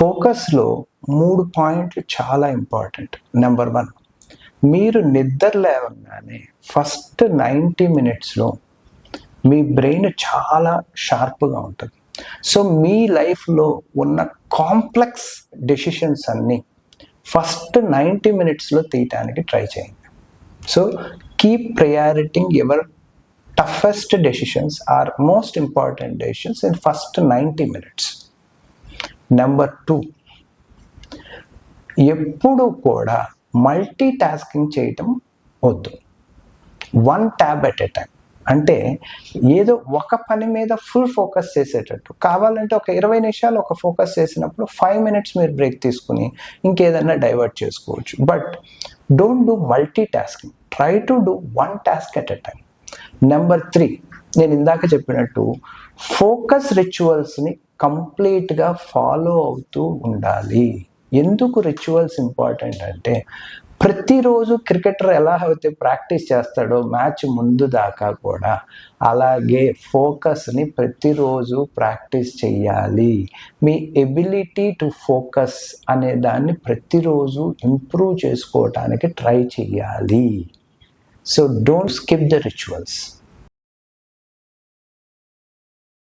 ఫోకస్లో 3 పాయింట్లు చాలా important. Number 1, మీరు నిద్ర లేవగానే ఫస్ట్ 90 మినిట్స్లో మీ బ్రెయిన్ చాలా షార్ప్గా ఉంటుంది. సో మీ లైఫ్లో ఉన్న కాంప్లెక్స్ డెసిషన్స్ అన్నీ ఫస్ట్ 90 మినిట్స్లో తీయటానికి ట్రై చేయండి. So keep prioritising your toughest decisions or most important decisions in first 90 minutes. Number 2, ఎప్పుడు కూడా మల్టీ టాస్కింగ్ చేయటం వద్దు. 1 ట్యాబ్ ఎట్ ఎ టైం. అంటే ఏదో ఒక పని మీద ఫుల్ ఫోకస్ చేసేటట్టు. కావాలంటే ఒక 20 నిమిషాలు ఒక ఫోకస్ చేసినప్పుడు 5 మినిట్స్ మీరు బ్రేక్ తీసుకుని ఇంకేదన్నా డైవర్ట్ చేసుకోవచ్చు. But don't do multi tasking. Try to do 1 task at a time. Number 3, నేను ఇందాక చెప్పినట్టు ఫోకస్ రిచువల్స్ని కంప్లీట్గా ఫాలో అవుతూ ఉండాలి. ఎందుకు రిచువల్స్ ఇంపార్టెంట్ అంటే, ప్రతిరోజు క్రికెటర్ ఎలా అయితే ప్రాక్టీస్ చేస్తాడో మ్యాచ్ ముందు దాకా కూడా, అలాగే ఫోకస్ని ప్రతిరోజు ప్రాక్టీస్ చేయాలి. మీ ఎబిలిటీ టు ఫోకస్ అనే దాన్ని ప్రతిరోజు ఇంప్రూవ్ చేసుకోవటానికి ట్రై చేయాలి. So don't skip the rituals.